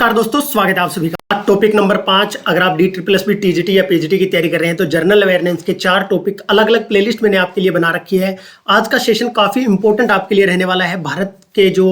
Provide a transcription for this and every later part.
नमस्कार दोस्तों, स्वागत है आप सभी का। टॉपिक नंबर 5, अगर आप DSSB टीजीटी या पीजीटी की तैयारी कर रहे हैं तो जनरल अवेयरनेस के 4 टॉपिक अलग अलग प्लेलिस्ट मैंने आपके लिए बना रखी है। आज का सेशन काफी इंपॉर्टेंट आपके लिए रहने वाला है। भारत के जो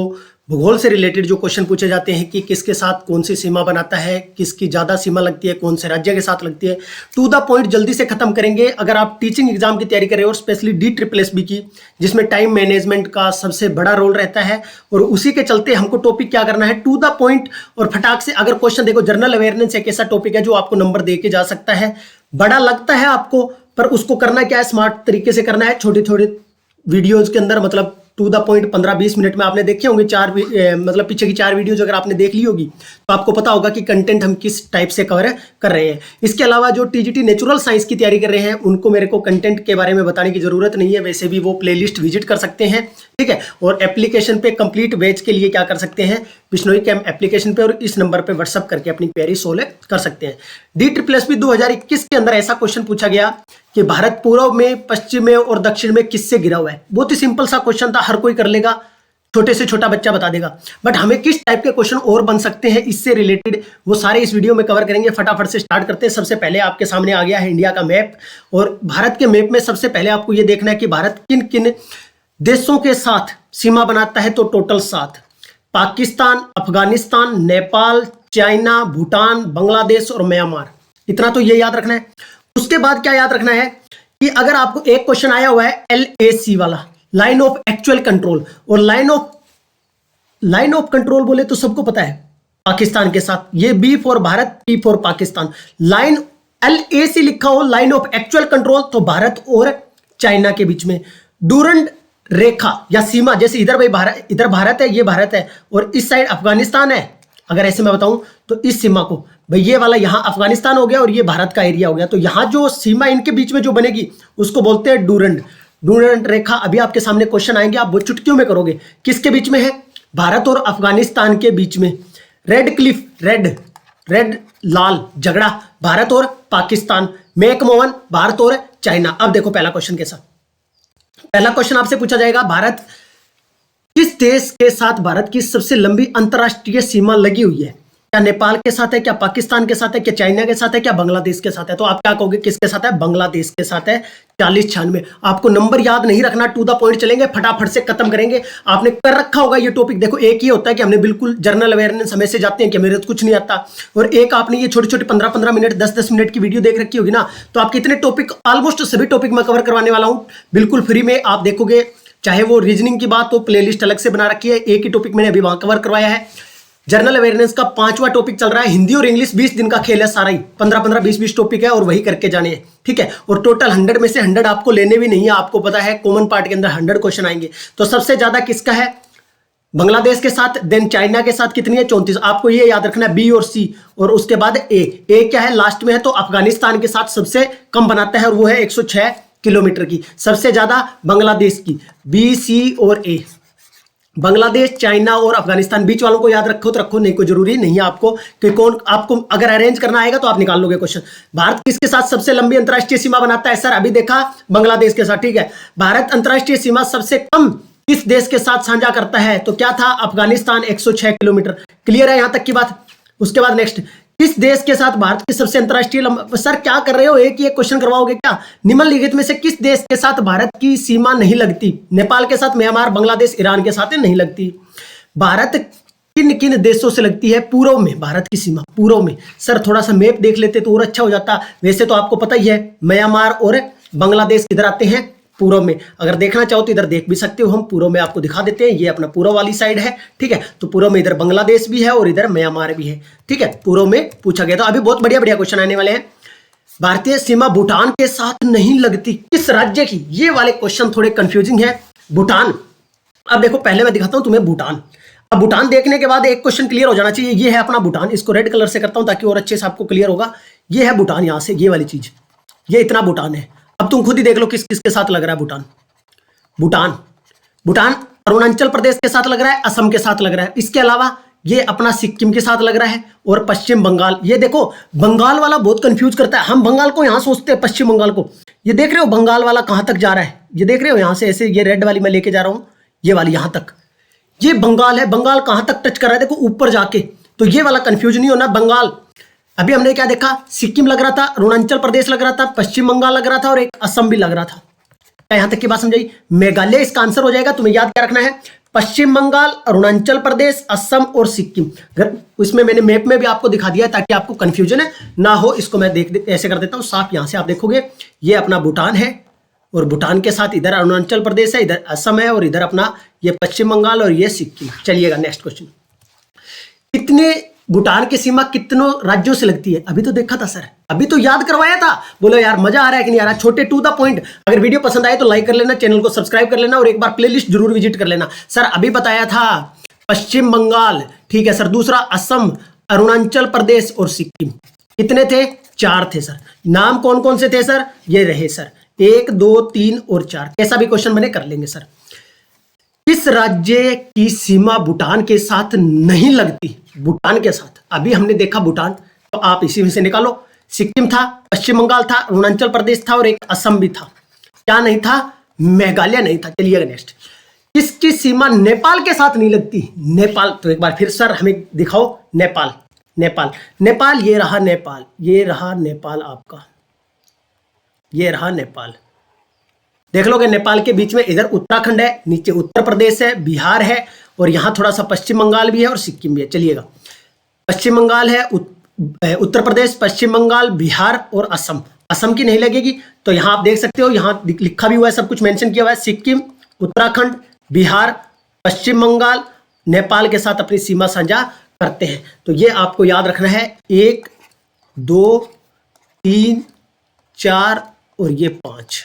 भूगोल से रिलेटेड जो क्वेश्चन पूछे जाते हैं कि किसके साथ कौन सी सीमा बनाता है, किसकी ज़्यादा सीमा लगती है, कौन से राज्य के साथ लगती है, टू द पॉइंट जल्दी से खत्म करेंगे। अगर आप टीचिंग एग्जाम की तैयारी कर रहे हो और स्पेशली DSSB की, जिसमें टाइम मैनेजमेंट का सबसे बड़ा रोल रहता है, और उसी के चलते हमको टॉपिक क्या करना है, टू द पॉइंट और फटाक से। अगर क्वेश्चन देखो, जनरल अवेयरनेस एक ऐसा टॉपिक है जो आपको नंबर दे के जा सकता है। बड़ा लगता है आपको, पर उसको करना क्या है, स्मार्ट तरीके से करना है। छोटे छोटे वीडियोज के अंदर, मतलब टू द पॉइंट 15-20 मिनट में आपने देखे होंगे मतलब पीछे की 4 वीडियोज अगर आपने देख ली होगी तो आपको पता होगा कि कंटेंट हम किस टाइप से कवर कर रहे हैं। इसके अलावा जो टीजीटी नेचुरल साइंस की तैयारी कर रहे हैं उनको मेरे को कंटेंट के बारे में बताने की जरूरत नहीं है, वैसे भी वो प्लेलिस्ट विजिट कर सकते हैं, ठीक है। और एप्लीकेशन पे कंप्लीट बैच के लिए क्या कर सकते हैं, बिश्नोई कैंप एप्लीकेशन पे और इस नंबर पे व्हाट्सअप करके अपनी क्वेरी सोल्व कर सकते हैं। DSSB 2021 के अंदर ऐसा क्वेश्चन पूछा गया कि भारत पूर्व में, पश्चिम में और दक्षिण में किससे घिरा हुआ है। बहुत ही सिंपल सा क्वेश्चन था, हर कोई कर लेगा, छोटे से छोटा बच्चा बता देगा। बट हमें किस टाइप के क्वेश्चन और बन सकते हैं इससे रिलेटेड, वो सारे इस वीडियो में कवर करेंगे। फटाफट से स्टार्ट करते हैं। सबसे पहले आपके सामने आ गया है इंडिया का मैप, और भारत के मैप में सबसे पहले आपको ये देखना है कि भारत किन किन देशों के साथ सीमा बनाता है। तो टोटल 7, पाकिस्तान, अफगानिस्तान, नेपाल, चाइना, भूटान, बांग्लादेश और म्यांमार। इतना तो ये याद रखना है। उसके बाद क्या याद रखना है कि अगर आपको एक क्वेश्चन आया हुआ है LAC वाला, लाइन ऑफ एक्चुअल कंट्रोल, और लाइन ऑफ कंट्रोल बोले तो सबको पता है पाकिस्तान के साथ, ये B for Bharat, P for Pakistan. Line LAC लिखा हो, लाइन ऑफ एक्चुअल कंट्रोल, तो भारत और चाइना के बीच में डूरंड रेखा या सीमा, जैसे इधर भारत है, ये भारत है, और इस साइड अफगानिस्तान है। अगर ऐसे मैं बताऊं तो इस सीमा को, भाई ये वाला यहां अफगानिस्तान हो गया और ये भारत का एरिया हो गया, तो यहां जो सीमा इनके बीच में जो बनेगी उसको बोलते हैं डूरंड रेखा। अभी आपके सामने क्वेश्चन आएंगे, आप वो चुटकियों में करोगे। किसके बीच में है? भारत और अफगानिस्तान के बीच में। रेड क्लिफ, रेड लाल झगड़ा, भारत और पाकिस्तान। मैकमोहन, भारत और चाइना। अब देखो पहला क्वेश्चन के साथ, पहला क्वेश्चन आपसे पूछा जाएगा, भारत किस देश के साथ भारत की सबसे लंबी अंतरराष्ट्रीय सीमा लगी हुई है? क्या नेपाल के साथ है, क्या पाकिस्तान के साथ है, क्या चाइना के साथ है, क्या बांग्लादेश के साथ है? तो आप क्या कहोगे, किसके साथ है? बांग्लादेश के साथ है। 4096। आपको नंबर याद नहीं रखना, टू द पॉइंट चलेंगे, फटाफट से खत्म करेंगे। आपने कर रखा होगा ये टॉपिक। देखो, एक ही होता है कि हमने बिल्कुल जनरल अवेयरनेस हमें से जाते हैं कि मेरे तो कुछ नहीं आता, और एक आपने ये छोटे छोटे 15-15 मिनट, 10-10 मिनट की वीडियो देख रखी होगी ना, तो आपके इतने टॉपिक, ऑलमोस्ट सभी टॉपिक मैं कवर करवाने वाला हूँ बिल्कुल फ्री में। आप देखोगे, चाहे वो रीजनिंग की बात हो, प्लेलिस्ट अलग से बना रखी है, एक ही टॉपिक मैंने अभी वहां कवर करवाया है। जनरल अवेयरनेस का 5वां टॉपिक चल रहा है, हिंदी और इंग्लिश 20 दिन का खेल है सारा ही, 15-15, 20-20 टॉपिक है और वही करके जाने हैं, ठीक है। और टोटल 100 में से 100 आपको लेने भी नहीं है, आपको पता है कॉमन पार्ट के अंदर 100 क्वेश्चन आएंगे। तो सबसे ज्यादा किसका है? बांग्लादेश के साथ, देन चाइना के साथ कितनी है? 34। आपको ये याद रखना है, B और C, और उसके बाद A क्या है, लास्ट में है। तो अफगानिस्तान के साथ सबसे कम बनाता है और वो है 106 किलोमीटर की। सबसे ज्यादा बांग्लादेश की, B, C और A। बांग्लादेश, चाइना और अफगानिस्तान, बीच वालों को याद रखो तो रखो, नहीं कोई जरूरी नहीं है आपको कि कौन, आपको अगर अरेंज करना आएगा तो आप निकाल लोगे क्वेश्चन। भारत किसके साथ सबसे लंबी अंतरराष्ट्रीय सीमा बनाता है? सर अभी देखा, बांग्लादेश के साथ, ठीक है। भारत अंतरराष्ट्रीय सीमा सबसे कम किस देश के साथ साझा करता है? तो क्या था? अफगानिस्तान, 106 किलोमीटर। क्लियर है यहां तक की बात? उसके बाद नेक्स्ट, किस देश के साथ भारत की सबसे अंतरराष्ट्रीय सर क्या कर रहे हो, एक ही एक क्वेश्चन करवाओगे क्या? निम्नलिखित में से किस देश के साथ भारत की सीमा नहीं लगती? नेपाल के साथ, म्यांमार, बांग्लादेश, ईरान के साथ नहीं लगती। भारत किन किन देशों से लगती है पूर्व में? भारत की सीमा पूर्व में। सर थोड़ा सा मैप देख लेते तो और अच्छा हो जाता। वैसे तो आपको पता ही है, म्यांमार और बांग्लादेश किधर आते हैं? पूर्व में। अगर देखना चाहो तो इधर देख भी सकते हो, हम पूर्व में आपको दिखा देते हैं। ये अपना पूर्व वाली साइड है, ठीक है। तो पूर्व में इधर बांग्लादेश भी है और इधर म्यांमार भी है, ठीक है। पूर्व में पूछा गया था। अभी बहुत बढ़िया बढ़िया क्वेश्चन आने वाले हैं। भारतीय सीमा भूटान के साथ नहीं लगती, किस राज्य की? ये वाले क्वेश्चन थोड़े कंफ्यूजिंग है। भूटान, अब देखो पहले मैं दिखाता हूं तुम्हें भूटान। अब भूटान देखने के बाद एक क्वेश्चन क्लियर हो जाना चाहिए। ये है अपना भूटान, इसको रेड कलर से करता हूं ताकि और अच्छे से आपको क्लियर होगा। ये है भूटान, यहां से ये वाली चीज, ये इतना भूटान है। अब तुम खुद ही देख लो किस किसके साथ लग रहा है भूटान अरुणाचल प्रदेश के साथ लग रहा है, असम के साथ लग रहा है। इसके अलावा ये अपना सिक्किम के साथ लग रहा है और पश्चिम बंगाल। ये देखो बंगाल वाला बहुत कंफ्यूज करता है, हम बंगाल को यहां सोचते हैं, पश्चिम बंगाल को। ये देख रहे हो बंगाल वाला कहां तक जा रहा है, ये देख रहे हो यहां से ऐसे, ये रेड वाली मैं लेके जा रहा हूं, ये वाली यहां तक, ये बंगाल है। बंगाल कहां तक टच कर रहा है देखो, ऊपर जाके तो ये वाला कंफ्यूज नहीं होना। बंगाल, अभी हमने क्या देखा, सिक्किम लग रहा था, अरुणाचल प्रदेश लग रहा था, पश्चिम बंगाल लग रहा था और एक असम भी लग रहा था। क्या यहां तक की बात समझाई? मेघालय इसका आंसर हो जाएगा। तुम्हें याद क्या रखना है, पश्चिम बंगाल, अरुणाचल प्रदेश, असम और सिक्किम। इसमें मैंने मैप में भी आपको दिखा दिया ताकि आपको कंफ्यूजन है ना हो। इसको मैं ऐसे कर देता हूं साफ। यहां से आप देखोगे ये अपना भूटान है और भूटान के साथ इधर अरुणाचल प्रदेश है, इधर असम है और इधर अपना ये पश्चिम बंगाल और ये सिक्किम। चलिएगा नेक्स्ट क्वेश्चन। कितने भूटान की सीमा कितनों राज्यों से लगती है? अभी तो देखा था सर, अभी तो याद करवाया था। बोलो यार मजा आ रहा है कि नहीं आ रहा? छोटे टू द पॉइंट। अगर वीडियो पसंद आए तो लाइक कर लेना, चैनल को सब्सक्राइब कर लेना और एक बार प्लेलिस्ट जरूर विजिट कर लेना। सर अभी बताया था पश्चिम बंगाल, ठीक है सर। दूसरा असम, अरुणाचल प्रदेश और सिक्किम। कितने थे? 4 थे सर। नाम कौन कौन से थे सर? ये रहे सर, 1 2 3 और 4। कैसा भी क्वेश्चन बने कर लेंगे सर। किस राज्य की सीमा भूटान के साथ नहीं लगती? भूटान के साथ अभी हमने देखा भूटान, तो आप इसी में से निकालो। सिक्किम था, पश्चिम बंगाल था, अरुणाचल प्रदेश था और एक असम भी था। क्या नहीं था? मेघालय नहीं था। चलिएगा नेक्स्ट। किसकी सीमा नेपाल के साथ नहीं लगती? नेपाल, तो एक बार फिर सर हमें दिखाओ। नेपाल, नेपाल, नेपाल, ये रहा नेपाल, ये रहा नेपाल आपका, ये रहा नेपाल। देख लोगे नेपाल के बीच में इधर उत्तराखंड है, नीचे उत्तर प्रदेश है, बिहार है और यहां थोड़ा सा पश्चिम बंगाल भी है और सिक्किम भी है। चलिएगा, पश्चिम बंगाल है, उत्तर प्रदेश, पश्चिम बंगाल, बिहार और असम। असम की नहीं लगेगी, तो यहां आप देख सकते हो, यहां लिखा भी हुआ है, सब कुछ मेंशन किया हुआ है। सिक्किम, उत्तराखंड, बिहार, पश्चिम बंगाल नेपाल के साथ अपनी सीमा साझा करते हैं। तो ये आपको याद रखना है। 1 2 3 4 और ये 5।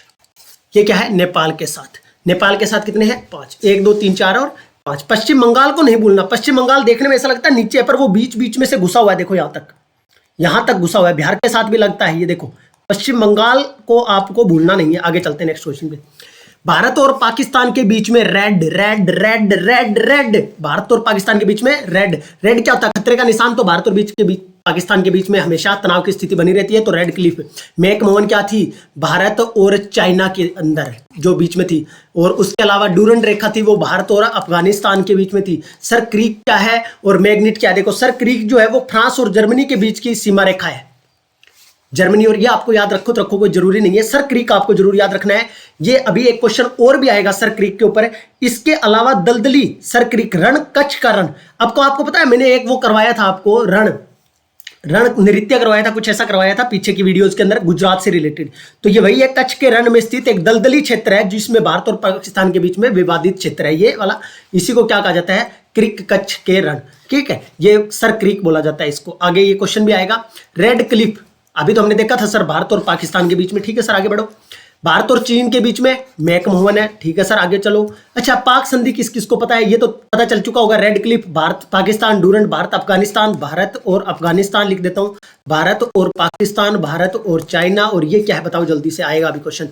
ये क्या है? नेपाल के साथ। नेपाल के साथ कितने हैं? 5। 1 2 3 4 और 5। पश्चिम बंगाल को नहीं भूलना। पश्चिम बंगाल देखने में ऐसा लगता है नीचे है, पर वो बीच बीच में से घुसा हुआ है। देखो यहां तक घुसा हुआ है। बिहार के साथ भी लगता है, ये देखो। पश्चिम बंगाल को आपको भूलना नहीं है। आगे चलते हैं नेक्स्ट क्वेश्चन पे। भारत और पाकिस्तान के बीच में red red red red red, Bharat और पाकिस्तान के बीच में रेड। रेड क्या होता है? खतरे का निशान। तो भारत और पाकिस्तान के बीच में हमेशा तनाव की स्थिति बनी रहती है। तो रेड क्लिफ। मैकमोहन क्या थी? भारत और चाइना के अंदर जो बीच में थी। और उसके अलावा डूरंड रेखा थी, वो भारत और अफगानिस्तान के बीच में थी। सर क्रीक क्या है और मैग्नेट क्या है? देखो सर क्रीक जो है वो फ्रांस और जर्मनी के बीच की सीमा रेखा है। जर्मनी, और ये आपको याद रखो तो रखो, कोई जरूरी नहीं है। सर क्रीक आपको जरूर याद रखना है। ये अभी एक क्वेश्चन और भी आएगा सर क्रीक के ऊपर। इसके अलावा दलदली सर क्रीक, रण, कच्छ का रण। आपको पता है मैंने एक वो करवाया था आपको, रण नृत्य करवाया था, कुछ ऐसा करवाया था पीछे की वीडियोस के अंदर, गुजरात से रिलेटेड। तो ये वही है, कच्छ के रण में स्थित एक दलदली क्षेत्र है जिसमें भारत और पाकिस्तान के बीच में विवादित क्षेत्र है ये वाला। इसी को क्या कहा जाता है? क्रीक, कच्छ के रण। ठीक है, ये सर क्रीक बोला जाता है इसको। आगे ये क्वेश्चन भी आएगा। रेड क्लिफ, अभी तो हमने देखा था सर भारत और पाकिस्तान के बीच में। ठीक है सर, आगे बढ़ो। भारत और चीन के बीच में मैकमोहन है। ठीक है सर, आगे चलो। अच्छा, पाक संधि किस किस को पता है? ये तो पता चल चुका होगा। Red Cliff Bharat Pakistan, Durand Bharat Afghanistan, Bharat और अफगानिस्तान लिख देता हूं, भारत और पाकिस्तान, भारत और चाइना। और ये क्या है बताओ जल्दी से, आएगा अभी क्वेश्चन।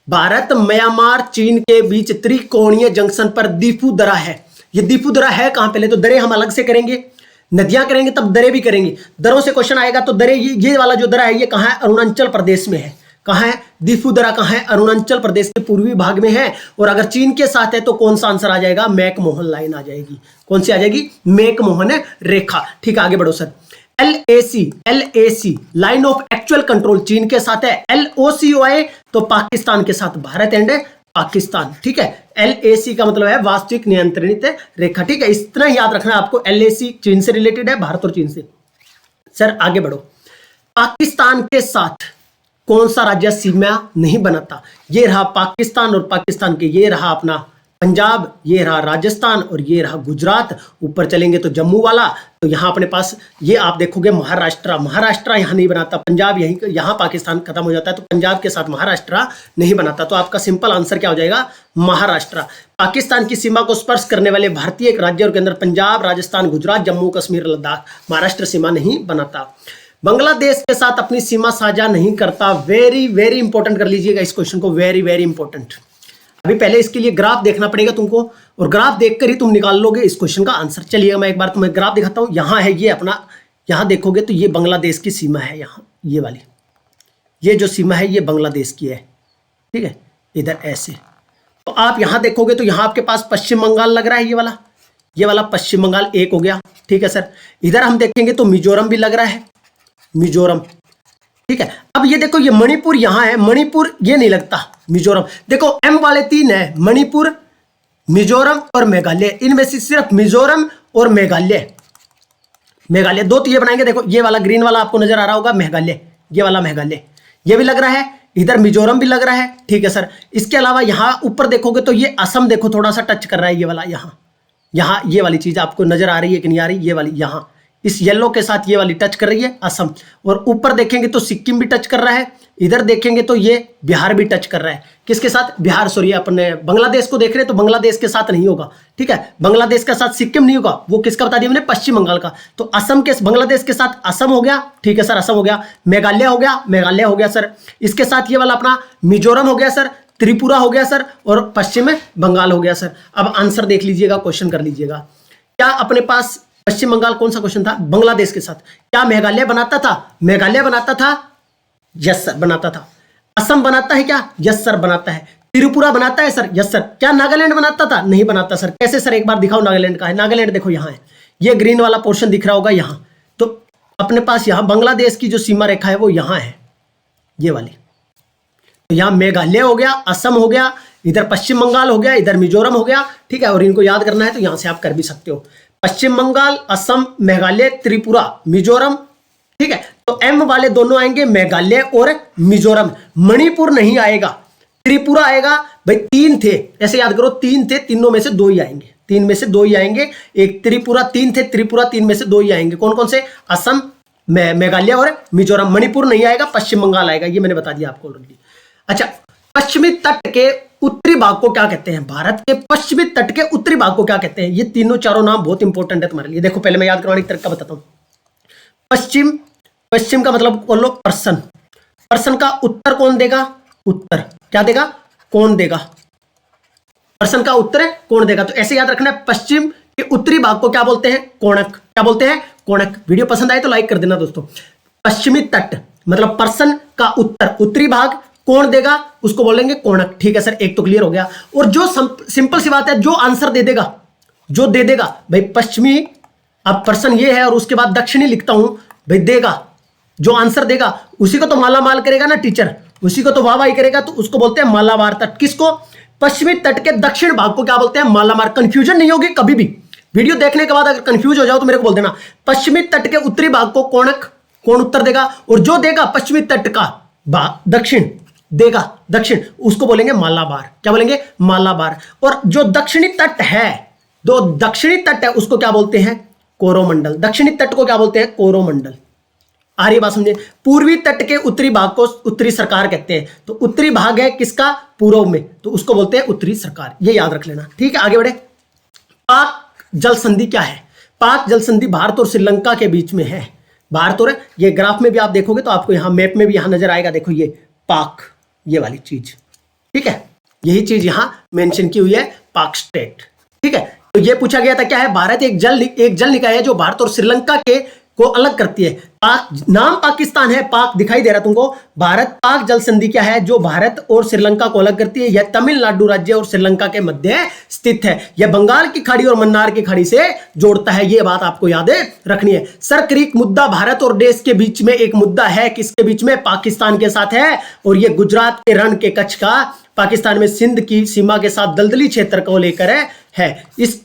भारत, म्यांमार, चीन के बीच त्रिकोणीय जंक्शन पर दीफू दरा है। ये दीफू दरा है कहां? पहले तो दरे हम अलग से करेंगे, नदियां करेंगे तब दरे भी करेंगे। दरों से क्वेश्चन आएगा तो दरे, ये वाला जो दरा है ये कहां है? अरुणाचल प्रदेश में है। कहां है? दीफू दरा कहां है? अरुणाचल प्रदेश के पूर्वी भाग में है। और अगर चीन के साथ है तो कौन सा आंसर आ जाएगा? मैकमोहन लाइन आ जाएगी। कौन सी आ जाएगी? मैकमोहन रेखा। ठीक है, आगे बढ़ो sir. LAC line of actual control चीन के साथ है। LOCOI तो पाकिस्तान के साथ, भारत एंड पाकिस्तान। ठीक है, LAC का मतलब है वास्तविक नियंत्रित रेखा। ठीक है, इतना याद रखना है आपको। LAC चीन से रिलेटेड है, भारत और चीन से। सर आगे बढ़ो। पाकिस्तान के साथ कौन सा राज्य सीमा नहीं बनाता? ये रहा पाकिस्तान और पाकिस्तान के, ये रहा अपना पंजाब, ये रहा राजस्थान और ये रहा गुजरात। ऊपर चलेंगे तो जम्मू वाला। तो यहां अपने पास ये आप देखोगे महाराष्ट्र यहां नहीं बनाता। पंजाब यहां पाकिस्तान खत्म हो जाता है, तो पंजाब के साथ महाराष्ट्र नहीं बनाता। तो आपका सिंपल आंसर क्या हो जाएगा? महाराष्ट्र। पाकिस्तान की सीमा को स्पर्श करने वाले भारतीय एक राज्य के अंदर पंजाब, राजस्थान, गुजरात, जम्मू कश्मीर, लद्दाख। महाराष्ट्र सीमा नहीं बनाता। बांग्लादेश के साथ अपनी सीमा साझा नहीं करता। वेरी वेरी इंपॉर्टेंट कर लीजिएगा इस क्वेश्चन को, वेरी वेरी इंपॉर्टेंट। अभी पहले इसके लिए ग्राफ देखना पड़ेगा तुमको, और ग्राफ देखकर ही तुम निकाल लोगे इस क्वेश्चन का आंसर। चलिएगा मैं एक बार तुम्हें ग्राफ दिखाता हूं। यहां है ये अपना, यहां देखोगे तो ये बांग्लादेश की सीमा है। यहां ये वाली, ये जो सीमा है ये बांग्लादेश की है। ठीक है, इधर ऐसे। तो आप यहां देखोगे तो यहां आपके पास पश्चिम बंगाल लग रहा है। ये वाला पश्चिम बंगाल एक हो गया। ठीक है सर। इधर हम देखेंगे तो मिजोरम भी लग रहा है, मिजोरम, ठीक है। अब ये देखो ये मणिपुर यहां है, मणिपुर ये नहीं लगता, मिजोरम। देखो एम वाले 3 है, मणिपुर, मिजोरम और मेघालय। इनमें से सिर्फ मिजोरम और मेघालय, मेघालय 2 तो ये बनाएंगे। देखो ये वाला ग्रीन वाला आपको नजर आ रहा होगा, मेघालय, ये वाला मेघालय, ये भी लग रहा है। इधर मिजोरम भी लग रहा है, ठीक है सर। इसके अलावा यहां ऊपर देखोगे तो ये असम देखो थोड़ा सा टच कर रहा है, ये वाला यहां ये वाली चीज आपको नजर आ रही है कि नहीं आ रही, ये वाली यहां इस येलो के साथ ये वाली टच कर रही है, असम। और ऊपर देखेंगे तो सिक्किम भी टच कर रहा है, इधर देखेंगे तो ये बिहार भी टच कर रहा है। किसके साथ? बिहार, सॉरी अपने बांग्लादेश को देख रहे हैं तो बांग्लादेश के साथ नहीं होगा, ठीक है। बांग्लादेश के साथ सिक्किम नहीं होगा, वो किसका बता दिया मैंने? पश्चिम बंगाल का। तो असम के बांग्लादेश के साथ असम हो गया, ठीक है सर, असम हो गया। मेघालय हो गया, मेघालय हो गया सर। इसके साथ ये वाला अपना मिजोरम हो गया सर, त्रिपुरा हो गया सर, और पश्चिम में बंगाल हो गया सर। अब आंसर देख लीजिएगा, क्वेश्चन कर लीजिएगा। क्या अपने पास पश्चिम बंगाल कौन सा क्वेश्चन था? बांग्लादेश के साथ। क्या मेघालय बनाता था? मेघालय बनाता था, यस सर बनाता था। असम बनाता है क्या? यस सर बनाता है। त्रिपुरा बनाता है सर? Yes sir. क्या नागालैंड बनाता था? नहीं बनाता सर। कैसे सर? एक बार दिखाओ नागालैंड का है। नागालैंड देखो यहाँ है, ये ग्रीन वाला पोर्शन दिख रहा होगा यहाँ। तो अपने पास यहाँ बांग्लादेश की जो सीमा रेखा है वो यहाँ है, ये वाली। तो यहाँ मेघालय हो गया, असम हो गया, इधर पश्चिम बंगाल हो गया, इधर मिजोरम हो गया, ठीक है। और इनको याद करना है तो यहां से आप कर भी सकते हो। पश्चिम बंगाल, असम, मेघालय, त्रिपुरा, मिजोरम, ठीक है। तो एम वाले दोनों आएंगे, मेघालय और मिजोरम। मणिपुर नहीं आएगा, त्रिपुरा आएगा। भाई 3 थे, ऐसे याद करो, 3 थे, तीनों में से 2 ही आएंगे, 3 में से 2 ही आएंगे। एक त्रिपुरा, 3 थे, त्रिपुरा 3 में से 2 ही आएंगे। कौन कौन से? असम, मेघालय और मिजोरम। मणिपुर नहीं आएगा, पश्चिम बंगाल आएगा, ये मैंने बता दिया आपको ऑलरेडी। अच्छा, पश्चिमी तट के उत्तरी भाग को क्या कहते हैं? भारत के पश्चिमी तट के उत्तरी भाग को क्या कहते हैं? ये तीनों चारों नाम बहुत इंपॉर्टेंट है तुम्हारे लिए। देखो पहले मैं याद करवाने का तरीका बताता हूं। पश्चिम, पश्चिम का मतलब बोल लो पर्सन। पर्सन का उत्तर कौन देगा? उत्तर क्या देगा? कौन देगा? पर्सन का उत्तर कौन देगा? तो ऐसे याद रखना है, पश्चिम के उत्तरी भाग को क्या बोलते हैं? कोणक। क्या बोलते हैं? कोणक। वीडियो पसंद आए तो लाइक कर देना दोस्तों। पश्चिमी तट मतलब पर्सन का उत्तर, उत्तरी भाग कौन देगा? उसको बोलेंगे कोणक, ठीक है सर। एक तो क्लियर हो गया। और जो सिंपल सी बात है, जो आंसर दे देगा, जो दे देगा भाई पश्चिमी, अब पर्सन ये है और उसके बाद दक्षिणी लिखता हूं, भाई देगा, जो आंसर देगा उसी को तो माला माल करेगा ना टीचर, उसी को तो वाह वाही करेगा, तो उसको बोलते हैं मालाबार तट। किसको? पश्चिमी तट के दक्षिण भाग को क्या बोलते हैं? मालाबार। कंफ्यूजन नहीं होगी कभी भी, वीडियो देखने के बाद अगर कंफ्यूज हो जाओ तो मेरे को बोल देना। पश्चिमी तट के उत्तरी भाग को कोणक, कौन उत्तर देगा? और जो देगा पश्चिमी तट का भाग दक्षिण देगा, दक्षिण, उसको बोलेंगे मालाबार। क्या बोलेंगे? मालाबार। और जो दक्षिणी तट है, जो दक्षिणी तट है उसको क्या बोलते हैं? कोरोमंडल। दक्षिणी तट को क्या बोलते हैं? कोरोमंडल। आ रही बात समझे? पूर्वी तट के उत्तरी भाग को उत्तरी सरकार कहते हैं। तो उत्तरी भाग है किसका? पूर्व में, तो उसको बोलते हैं उत्तरी सरकार। ये याद रख लेना, ठीक है। आगे बढ़े। पाक जल संधि क्या है? पाक जल संधि भारत और श्रीलंका के बीच में है। भारत और, ये ग्राफ में भी आप देखोगे तो आपको यहां मैप में भी यहां नजर आएगा। देखो ये पाक, ये वाली चीज, ठीक है, यही चीज यहां मेंशन की हुई है, पाक स्टेट, ठीक है। तो ये पूछा गया था क्या है? भारत एक जल निकाय है जो भारत और श्रीलंका के को अलग करती है। पाक नाम पाकिस्तान है, पाक दिखाई दे रहा तुमको। भारत पाक जल संधि क्या है? जो भारत और श्रीलंका को अलग करती है। यह तमिलनाडु राज्य और श्रीलंका के मध्य स्थित है। यह बंगाल की खाड़ी और मन्नार की खाड़ी से जोड़ता है। यह बात आपको याद रखनी है। सर क्रीक मुद्दा भारत और देश के बीच में एक मुद्दा है। किसके बीच में? पाकिस्तान के साथ है। और यह गुजरात के रण के कच्छ का पाकिस्तान में सिंध की सीमा के साथ दलदली क्षेत्र को लेकर है। इस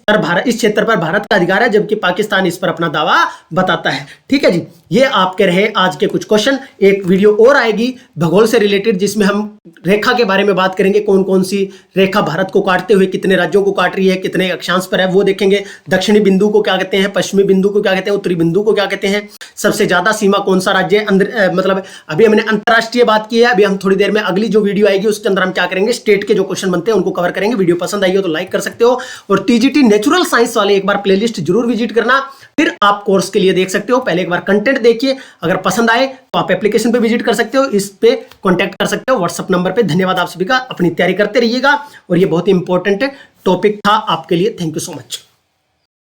क्षेत्र पर भारत का अधिकार है, जबकि पाकिस्तान इस पर अपना दावा बताता है। ठीक है जी, ये आपके रहे आज के कुछ क्वेश्चन। एक वीडियो और आएगी भूगोल से रिलेटेड, जिसमें हम रेखा के बारे में बात करेंगे। कौन कौन सी रेखा भारत को काटते हुए कितने राज्यों को काट रही है, कितने अक्षांश पर है, वो देखेंगे। दक्षिणी बिंदु को क्या कहते हैं, पश्चिमी बिंदु को क्या कहते हैं, उत्तरी बिंदु को क्या कहते हैं, सबसे ज्यादा सीमा कौन सा राज्य है, मतलब अभी हमने अंतरराष्ट्रीय बात की है। अभी हम थोड़ी देर में अगली जो वीडियो आएगी उसके अंदर हम क्या करेंगे, स्टेट के जो क्वेश्चन बनते हैं उनको कवर करेंगे। वीडियो पसंद आई हो तो लाइक कर सकते हो, और टीजीटी नेचुरल साइंस वाले एक बार प्लेलिस्ट जरूर विजिट करना, फिर आप कोर्स के लिए देख सकते हो। पहले एक बार कंटेंट देखिए, अगर पसंद आए तो आप एप्लीकेशन पे विजिट कर सकते हो, इस पे कांटेक्ट कर सकते हो व्हाट्सएप नंबर पे। धन्यवाद आप सभी का, अपनी तैयारी करते रहिएगा, और ये बहुत ही इंपॉर्टेंट टॉपिक था आपके लिए। Thank you so much.